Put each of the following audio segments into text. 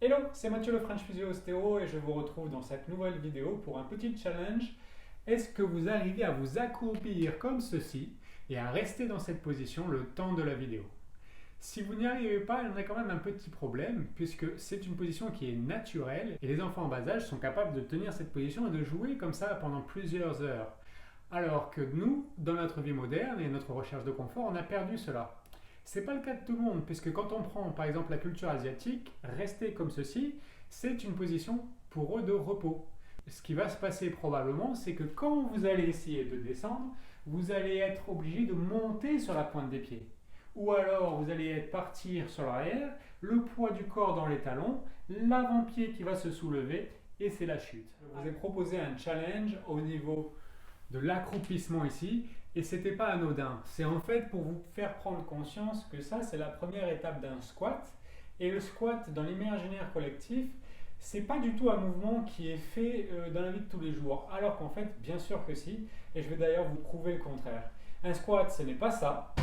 Hello, c'est Mathieu le French Physio Ostéo et je vous retrouve dans cette nouvelle vidéo pour un petit challenge. Est-ce que vous arrivez à vous accroupir comme ceci et à rester dans cette position le temps de la vidéo? Si vous n'y arrivez pas, il y en a quand même un petit problème puisque c'est une position qui est naturelle et les enfants en bas âge sont capables de tenir cette position et de jouer comme ça pendant plusieurs heures. Alors que nous, dans notre vie moderne et notre recherche de confort, on a perdu cela. Ce n'est pas le cas de tout le monde, puisque quand on prend par exemple la culture asiatique, rester comme ceci, c'est une position pour eux de repos. Ce qui va se passer probablement, c'est que quand vous allez essayer de descendre, vous allez être obligé de monter sur la pointe des pieds. Ou alors vous allez partir sur l'arrière, le poids du corps dans les talons, l'avant-pied qui va se soulever et c'est la chute. Je vous ai proposé un challenge au niveau de l'accroupissement ici et c'était pas anodin. C'est en fait pour vous faire prendre conscience que ça c'est la première étape d'un squat et le squat dans l'imaginaire collectif c'est pas du tout un mouvement qui est fait dans la vie de tous les jours alors qu'en fait bien sûr que si et je vais d'ailleurs vous prouver le contraire. Un squat ce n'est pas ça.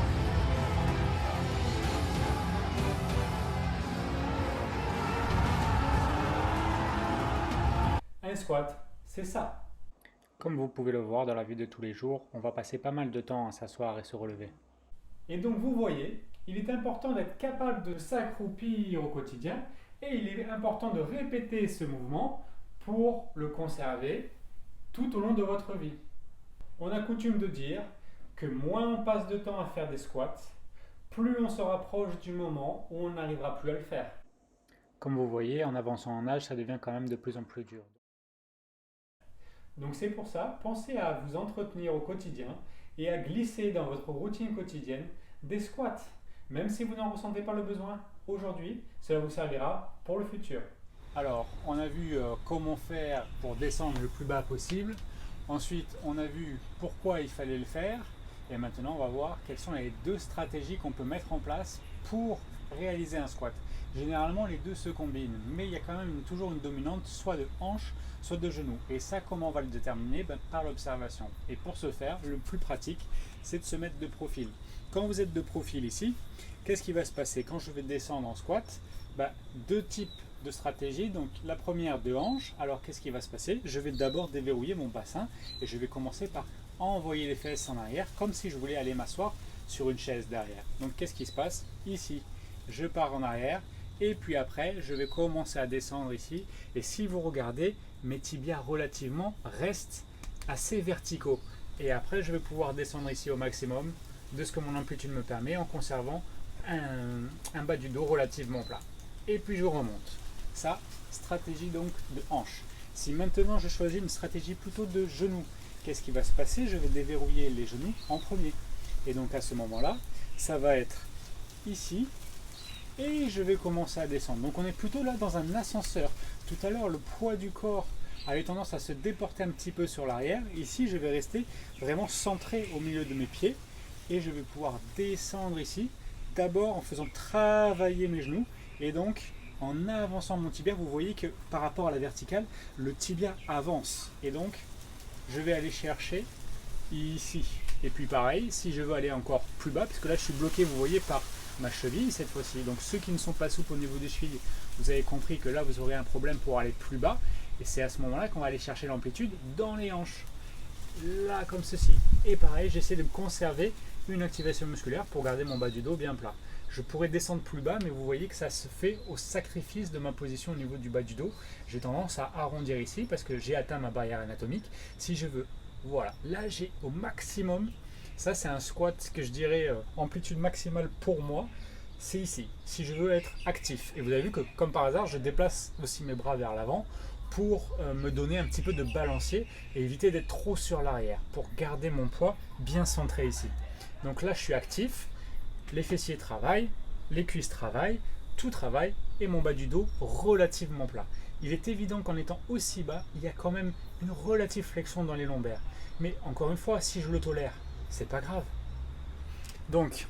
Un squat c'est ça. Comme vous pouvez le voir dans la vie de tous les jours, on va passer pas mal de temps à s'asseoir et se relever. Et donc vous voyez, il est important d'être capable de s'accroupir au quotidien et il est important de répéter ce mouvement pour le conserver tout au long de votre vie. On a coutume de dire que moins on passe de temps à faire des squats, plus on se rapproche du moment où on n'arrivera plus à le faire. Comme vous voyez, en avançant en âge, ça devient quand même de plus en plus dur. Donc c'est pour ça, pensez à vous entretenir au quotidien et à glisser dans votre routine quotidienne des squats. Même si vous n'en ressentez pas le besoin aujourd'hui, cela vous servira pour le futur. Alors, on a vu comment faire pour descendre le plus bas possible. Ensuite, on a vu pourquoi il fallait le faire. Et maintenant, on va voir quelles sont les deux stratégies qu'on peut mettre en place pour réaliser un squat. Généralement, les deux se combinent, mais il y a quand même toujours une dominante, soit de hanche, soit de genou. Et ça, comment on va le déterminer? Par l'observation. Et pour ce faire, le plus pratique, c'est de se mettre de profil. Quand vous êtes de profil ici, qu'est-ce qui va se passer? Quand je vais descendre en squat, deux types de stratégies. Donc la première de hanche. Alors qu'est-ce qui va se passer? Je vais d'abord déverrouiller mon bassin et je vais commencer par envoyer les fesses en arrière, comme si je voulais aller m'asseoir sur une chaise derrière. Donc qu'est-ce qui se passe? Ici, je pars en arrière. Et puis après, je vais commencer à descendre ici. Et si vous regardez, mes tibias relativement restent assez verticaux. Et après, je vais pouvoir descendre ici au maximum de ce que mon amplitude me permet en conservant un bas du dos relativement plat. Et puis je remonte. Ça, stratégie donc de hanche. Si maintenant je choisis une stratégie plutôt de genou, qu'est-ce qui va se passer? Je vais déverrouiller les genoux en premier. Et donc à ce moment-là, ça va être ici. Et je vais commencer à descendre. Donc on est plutôt là dans un ascenseur. Tout à l'heure, le poids du corps avait tendance à se déporter un petit peu sur l'arrière. Ici, je vais rester vraiment centré au milieu de mes pieds. Et je vais pouvoir descendre ici. D'abord en faisant travailler mes genoux. Et donc, en avançant mon tibia, vous voyez que par rapport à la verticale, le tibia avance. Et donc, je vais aller chercher ici. Et puis pareil, si je veux aller encore plus bas, parce que là je suis bloqué, vous voyez, par ma cheville cette fois-ci. Donc ceux qui ne sont pas souples au niveau des chevilles, vous avez compris que là vous aurez un problème pour aller plus bas. Et c'est à ce moment-là qu'on va aller chercher l'amplitude dans les hanches. Là comme ceci. Et pareil, j'essaie de conserver une activation musculaire pour garder mon bas du dos bien plat. Je pourrais descendre plus bas, mais vous voyez que ça se fait au sacrifice de ma position au niveau du bas du dos. J'ai tendance à arrondir ici parce que j'ai atteint ma barrière anatomique. Si je veux, voilà, là j'ai au maximum. Ça c'est un squat que je dirais amplitude maximale pour moi, c'est ici, si je veux être actif. Et vous avez vu que comme par hasard, je déplace aussi mes bras vers l'avant pour me donner un petit peu de balancier et éviter d'être trop sur l'arrière, pour garder mon poids bien centré ici. Donc là je suis actif, les fessiers travaillent, les cuisses travaillent, tout travaille et mon bas du dos relativement plat. Il est évident qu'en étant aussi bas, il y a quand même une relative flexion dans les lombaires. Mais encore une fois, si je le tolère, c'est pas grave. Donc,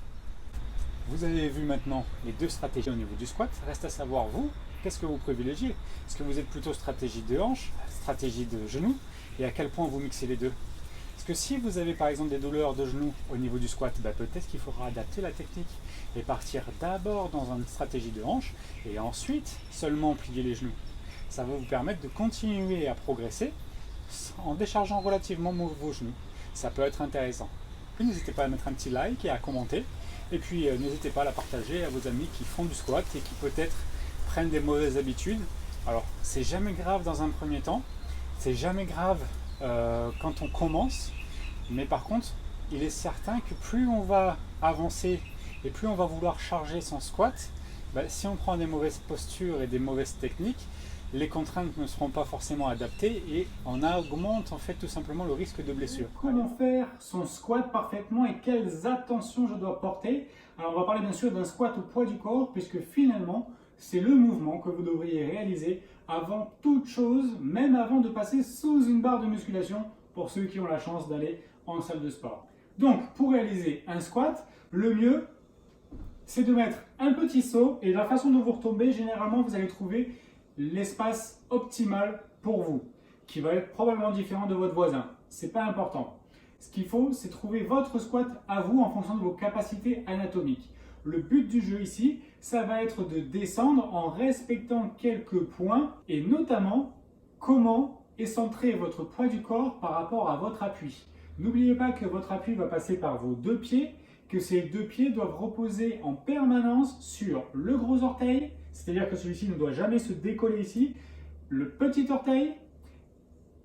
vous avez vu maintenant les deux stratégies au niveau du squat. Reste à savoir, vous, qu'est-ce que vous privilégiez? Est-ce que vous êtes plutôt stratégie de hanche, stratégie de genou? Et à quel point vous mixez les deux? Parce que si vous avez par exemple des douleurs de genoux au niveau du squat, peut-être qu'il faudra adapter la technique et partir d'abord dans une stratégie de hanche et ensuite seulement plier les genoux. Ça va vous permettre de continuer à progresser en déchargeant relativement vos genoux. Ça peut être intéressant. N'hésitez pas à mettre un petit like et à commenter. Et puis n'hésitez pas à la partager à vos amis qui font du squat et qui peut-être prennent des mauvaises habitudes. Alors c'est jamais grave dans un premier temps, c'est jamais grave quand on commence, mais par contre il est certain que plus on va avancer et plus on va vouloir charger son squat, si on prend des mauvaises postures et des mauvaises techniques, les contraintes ne seront pas forcément adaptées et on augmente en fait tout simplement le risque de blessure. Comment faire son squat parfaitement et quelles attentions je dois porter? Alors on va parler bien sûr d'un squat au poids du corps puisque finalement c'est le mouvement que vous devriez réaliser avant toute chose, même avant de passer sous une barre de musculation pour ceux qui ont la chance d'aller en salle de sport. Donc pour réaliser un squat, le mieux c'est de mettre un petit saut et la façon dont vous retombez, généralement vous allez trouver l'espace optimal pour vous, qui va être probablement différent de votre voisin. C'est pas important. Ce qu'il faut, c'est trouver votre squat à vous en fonction de vos capacités anatomiques. Le but du jeu ici, ça va être de descendre en respectant quelques points et notamment comment est centré votre poids du corps par rapport à votre appui. N'oubliez pas que votre appui va passer par vos deux pieds, que ces deux pieds doivent reposer en permanence sur le gros orteil, c'est-à-dire que celui-ci ne doit jamais se décoller ici, le petit orteil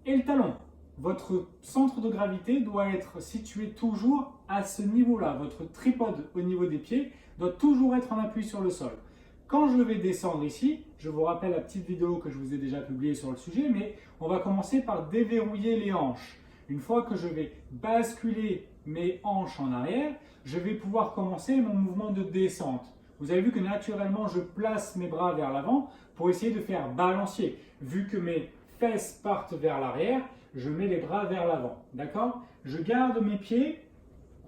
et le talon. Votre centre de gravité doit être situé toujours à ce niveau-là. Votre tripode au niveau des pieds doit toujours être en appui sur le sol. Quand je vais descendre ici, je vous rappelle la petite vidéo que je vous ai déjà publiée sur le sujet, mais on va commencer par déverrouiller les hanches. Une fois que je vais basculer mes hanches en arrière, je vais pouvoir commencer mon mouvement de descente. Vous avez vu que naturellement, je place mes bras vers l'avant pour essayer de faire balancier. Vu que mes fesses partent vers l'arrière, je mets les bras vers l'avant. D'accord? Je garde mes pieds,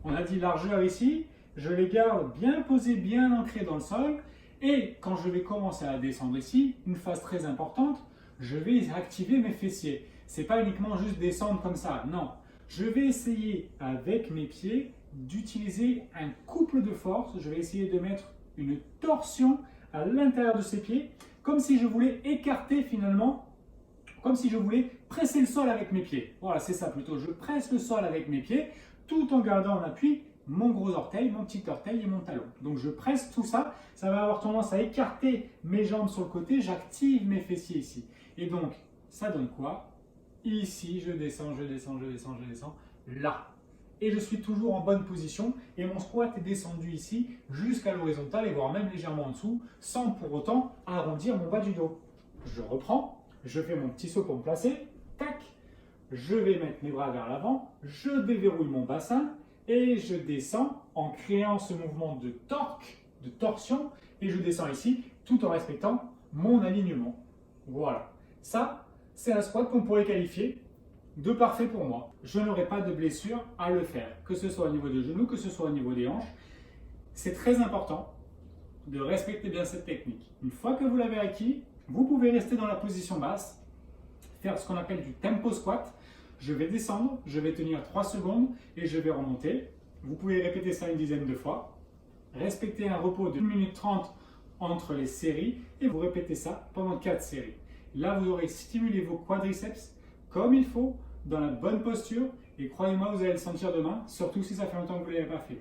on a dit largeur ici, je les garde bien posés, bien ancrés dans le sol. Et quand je vais commencer à descendre ici, une phase très importante, je vais activer mes fessiers. Ce n'est pas uniquement juste descendre comme ça, non. Je vais essayer avec mes pieds d'utiliser un couple de force. Je vais essayer de mettre une torsion à l'intérieur de ces pieds, comme si je voulais écarter finalement, comme si je voulais presser le sol avec mes pieds. Voilà, c'est ça plutôt. Je presse le sol avec mes pieds, tout en gardant en appui mon gros orteil, mon petit orteil et mon talon. Donc je presse tout ça, ça va avoir tendance à écarter mes jambes sur le côté, j'active mes fessiers ici. Et donc, ça donne quoi? Ici, je descends, je descends, je descends, je descends, là. Et je suis toujours en bonne position et mon squat est descendu ici jusqu'à l'horizontale et voire même légèrement en dessous sans pour autant arrondir mon bas du dos. Je reprends, je fais mon petit saut pour me placer, tac, je vais mettre mes bras vers l'avant, je déverrouille mon bassin et je descends en créant ce mouvement de torque, de torsion et je descends ici tout en respectant mon alignement. Voilà, ça c'est un squat qu'on pourrait qualifier de parfait pour moi. Je n'aurai pas de blessure à le faire, que ce soit au niveau des genoux, que ce soit au niveau des hanches. C'est très important de respecter bien cette technique. Une fois que vous l'avez acquis, vous pouvez rester dans la position basse, faire ce qu'on appelle du tempo squat. Je vais descendre, je vais tenir 3 secondes et je vais remonter. Vous pouvez répéter ça une dizaine de fois. Respectez un repos de 1 minute 30 entre les séries et vous répétez ça pendant 4 séries. Là, vous aurez stimulé vos quadriceps comme il faut, dans la bonne posture, et croyez-moi, vous allez le sentir demain, surtout si ça fait longtemps que vous ne l'avez pas fait.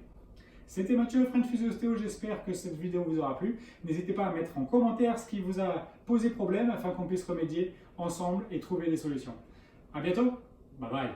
C'était Mathieu, French Physio Ostéo, j'espère que cette vidéo vous aura plu. N'hésitez pas à mettre en commentaire ce qui vous a posé problème afin qu'on puisse remédier ensemble et trouver des solutions. A bientôt, bye bye.